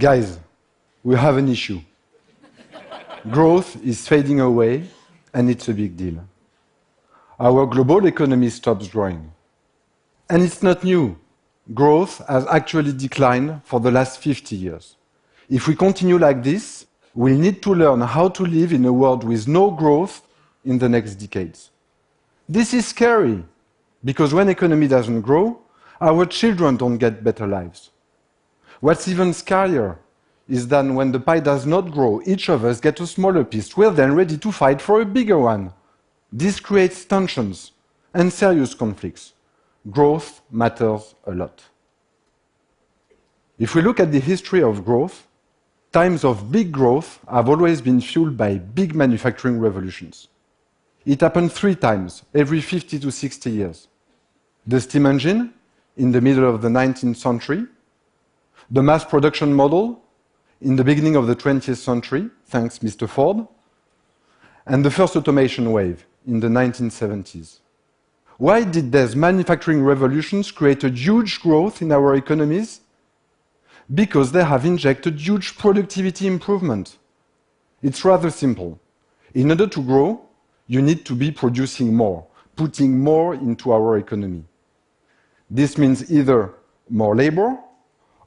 Guys, we have an issue. Growth is fading away, and it's a big deal. Our global economy stops growing. And it's not new. Growth has actually declined for the last 50 years. If we continue like this, we'll need to learn how to live in a world with no growth in the next decades. This is scary, because when economy doesn't grow, our children don't get better lives. What's even scarier is that when the pie does not grow, each of us gets a smaller piece. We're then ready to fight for a bigger one. This creates tensions and serious conflicts. Growth matters a lot. If we look at the history of growth, times of big growth have always been fueled by big manufacturing revolutions. It happened 3 times, every 50 to 60 years. The steam engine, in the middle of the 19th century, the mass production model, in the beginning of the 20th century, thanks Mr. Ford, and the first automation wave in the 1970s. Why did these manufacturing revolutions create a huge growth in our economies? Because they have injected huge productivity improvement. It's rather simple. In order to grow, you need to be producing more, putting more into our economy. This means either more labor,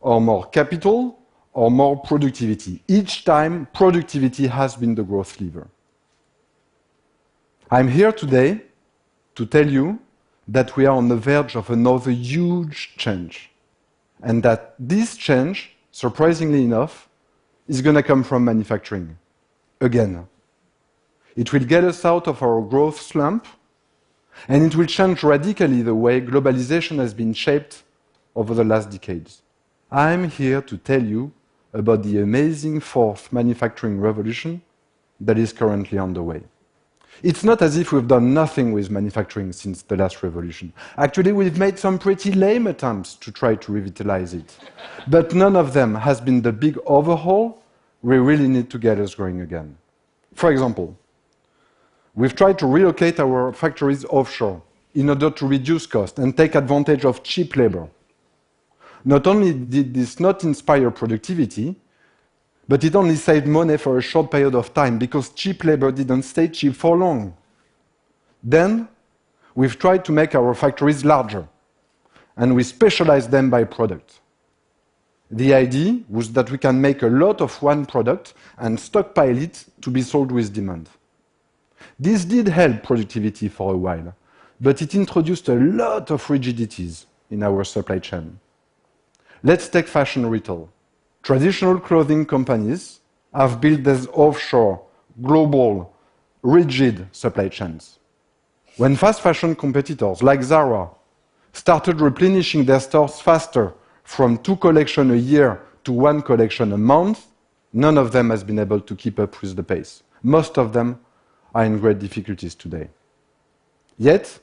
or more capital, or more productivity. Each time, productivity has been the growth lever. I'm here today to tell you that we are on the verge of another huge change, and that this change, surprisingly enough, is going to come from manufacturing. Again. It will get us out of our growth slump, and it will change radically the way globalization has been shaped over the last decades. I'm here to tell you about the amazing fourth manufacturing revolution that is currently underway. It's not as if we've done nothing with manufacturing since the last revolution. Actually, we've made some pretty lame attempts to try to revitalize it. But none of them has been the big overhaul we really need to get us growing again. For example, we've tried to relocate our factories offshore in order to reduce cost and take advantage of cheap labor. Not only did this not inspire productivity, but it only saved money for a short period of time because cheap labor didn't stay cheap for long. Then, we've tried to make our factories larger, and we specialized them by product. The idea was that we can make a lot of one product and stockpile it to be sold with demand. This did help productivity for a while, but it introduced a lot of rigidities in our supply chain. Let's take fashion retail. Traditional clothing companies have built these offshore, global, rigid supply chains. When fast fashion competitors like Zara started replenishing their stores faster from 2 collections a year to 1 collection a month, none of them has been able to keep up with the pace. Most of them are in great difficulties today. Yet,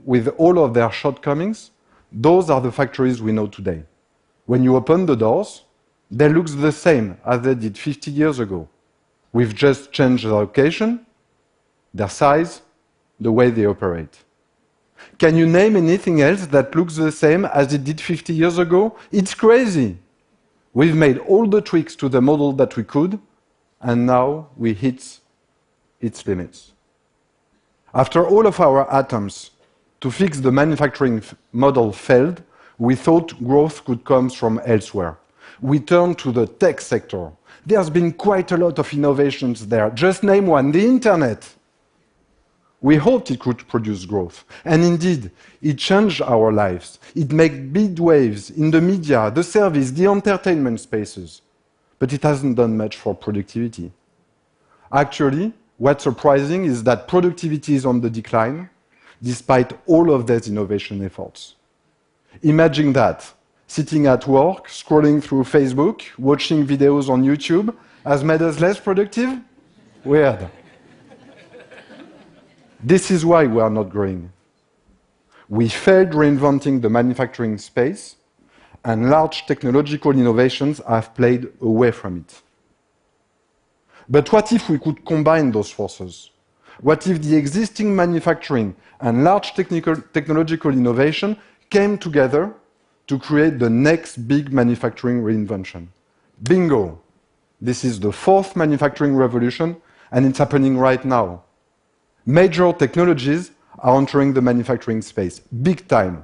with all of their shortcomings, those are the factories we know today. When you open the doors, they look the same as they did 50 years ago. We've just changed their location, their size, the way they operate. Can you name anything else that looks the same as it did 50 years ago? It's crazy. We've made all the tweaks to the model that we could, and now we hit its limits. After all of our attempts to fix the manufacturing model failed, we thought growth could come from elsewhere. We turned to the tech sector. There's been quite a lot of innovations there. Just name one, the internet. We hoped it could produce growth. And indeed, it changed our lives. It made big waves in the media, the service, the entertainment spaces. But it hasn't done much for productivity. Actually, what's surprising is that productivity is on the decline, despite all of these innovation efforts. Imagine that. Sitting at work, scrolling through Facebook, watching videos on YouTube, has made us less productive? Weird. This is why we are not growing. We failed reinventing the manufacturing space, and large technological innovations have played away from it. But what if we could combine those forces? What if the existing manufacturing and large technological innovation came together to create the next big manufacturing reinvention? Bingo! This is the fourth manufacturing revolution, and it's happening right now. Major technologies are entering the manufacturing space, big time.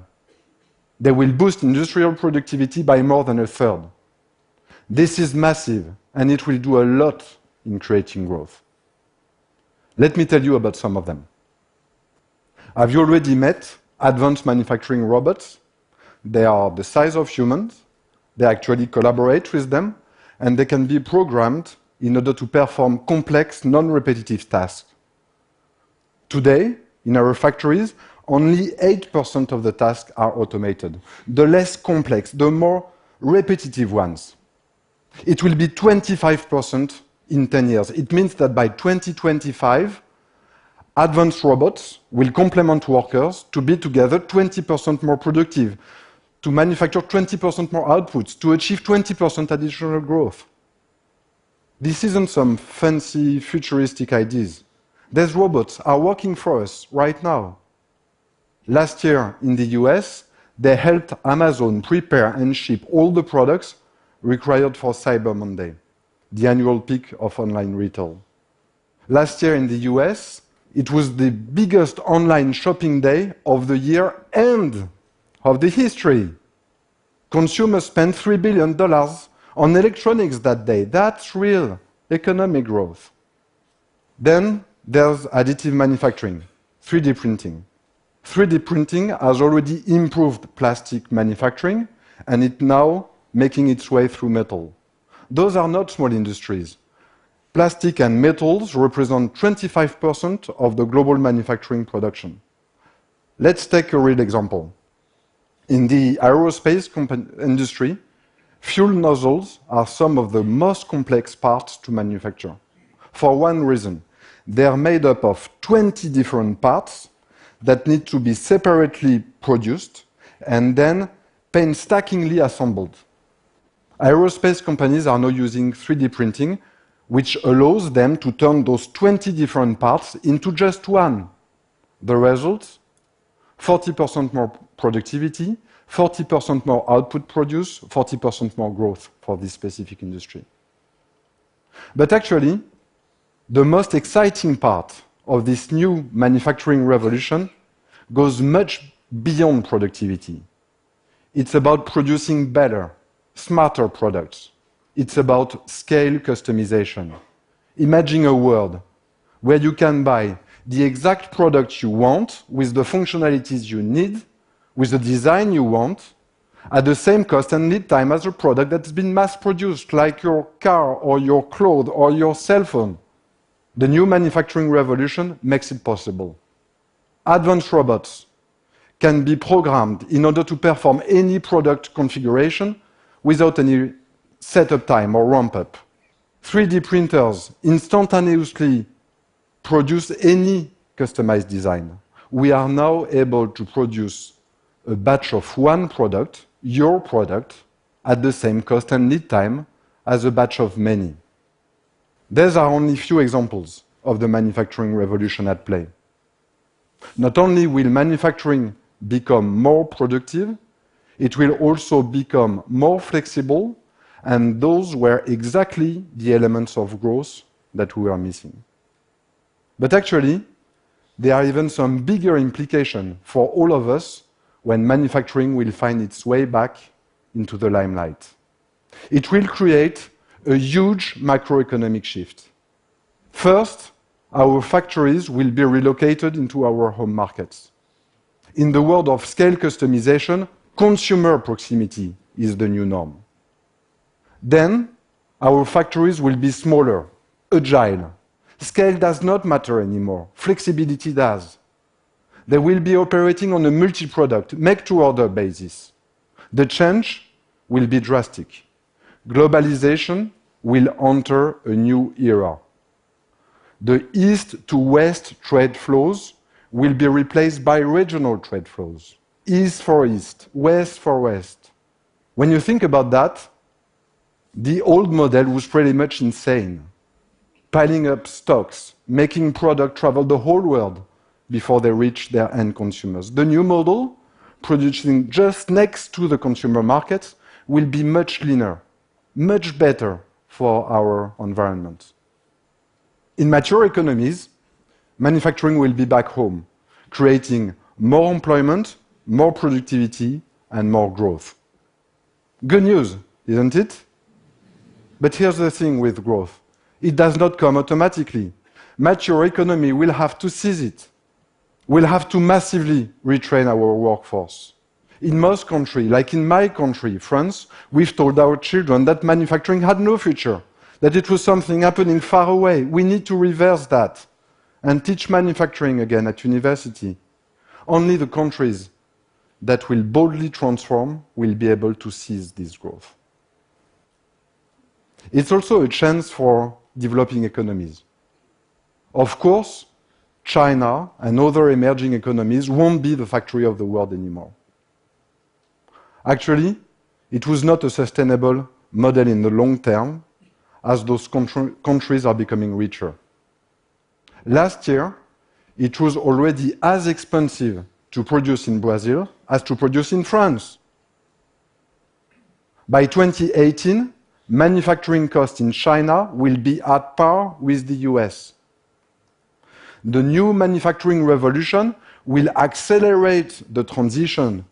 They will boost industrial productivity by more than a third. This is massive, and it will do a lot in creating growth. Let me tell you about some of them. Have you already met advanced manufacturing robots? They are the size of humans, they actually collaborate with them, and they can be programmed in order to perform complex, non-repetitive tasks. Today, in our factories, only 8% of the tasks are automated. The less complex, the more repetitive ones. It will be 25% in 10 years. It means that by 2025, advanced robots will complement workers to be together 20% more productive, to manufacture 20% more outputs, to achieve 20% additional growth. This isn't some fancy futuristic ideas. These robots are working for us right now. Last year in the US, they helped Amazon prepare and ship all the products required for Cyber Monday, the annual peak of online retail. Last year in the US, it was the biggest online shopping day of the year and of the history. Consumers spent $3 billion on electronics that day. That's real economic growth. Then there's additive manufacturing, 3D printing. 3D printing has already improved plastic manufacturing, and it's now making its way through metal. Those are not small industries. Plastic and metals represent 25% of the global manufacturing production. Let's take a real example. In the aerospace industry, fuel nozzles are some of the most complex parts to manufacture. For one reason, they're made up of 20 different parts that need to be separately produced and then painstakingly assembled. Aerospace companies are now using 3D printing, which allows them to turn those 20 different parts into just one. The result? 40% more productivity, 40% more output produced, 40% more growth for this specific industry. But actually, the most exciting part of this new manufacturing revolution goes much beyond productivity. It's about producing better, smarter products. It's about scale customization. Imagine a world where you can buy the exact product you want with the functionalities you need, with the design you want, at the same cost and lead time as a product that's been mass-produced, like your car or your clothes or your cell phone. The new manufacturing revolution makes it possible. Advanced robots can be programmed in order to perform any product configuration without any setup time or ramp-up. 3D printers instantaneously produce any customized design. We are now able to produce a batch of one product, your product, at the same cost and lead time as a batch of many. These are only few examples of the manufacturing revolution at play. Not only will manufacturing become more productive, it will also become more flexible, and those were exactly the elements of growth that we were missing. But actually, there are even some bigger implications for all of us when manufacturing will find its way back into the limelight. It will create a huge macroeconomic shift. First, our factories will be relocated into our home markets. In the world of scale customization, consumer proximity is the new norm. Then, our factories will be smaller, agile. Scale does not matter anymore. Flexibility does. They will be operating on a multi-product, make-to-order basis. The change will be drastic. Globalization will enter a new era. The east to west trade flows will be replaced by regional trade flows. East for east, west for west. When you think about that, the old model was pretty much insane. Piling up stocks, making product travel the whole world before they reach their end consumers. The new model, producing just next to the consumer markets, will be much leaner. much better for our environment. In mature economies, manufacturing will be back home, creating more employment, more productivity, and more growth. Good news, isn't it? But here's the thing with growth. It does not come automatically. Mature economy will have to seize it. We'll have to massively retrain our workforce. In most countries, like in my country, France, we've told our children that manufacturing had no future, that it was something happening far away. We need to reverse that and teach manufacturing again at university. Only the countries that will boldly transform will be able to seize this growth. It's also a chance for developing economies. Of course, China and other emerging economies won't be the factory of the world anymore. Actually, it was not a sustainable model in the long term, as those countries are becoming richer. Last year, it was already as expensive to produce in Brazil as to produce in France. By 2018, manufacturing costs in China will be at par with the US. The new manufacturing revolution will accelerate the transition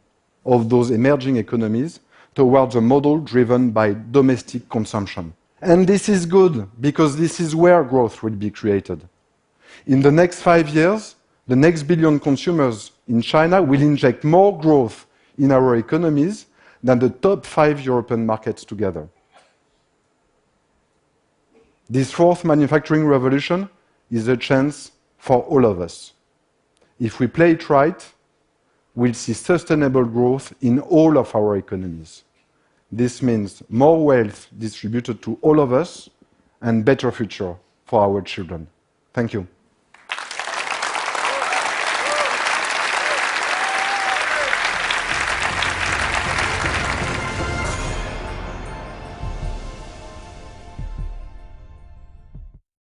of those emerging economies towards a model driven by domestic consumption. And this is good, because this is where growth will be created. In the next 5 years, the next billion consumers in China will inject more growth in our economies than the top 5 European markets together. This fourth manufacturing revolution is a chance for all of us. If we play it right, we'll see sustainable growth in all of our economies. This means more wealth distributed to all of us and better future for our children. Thank you.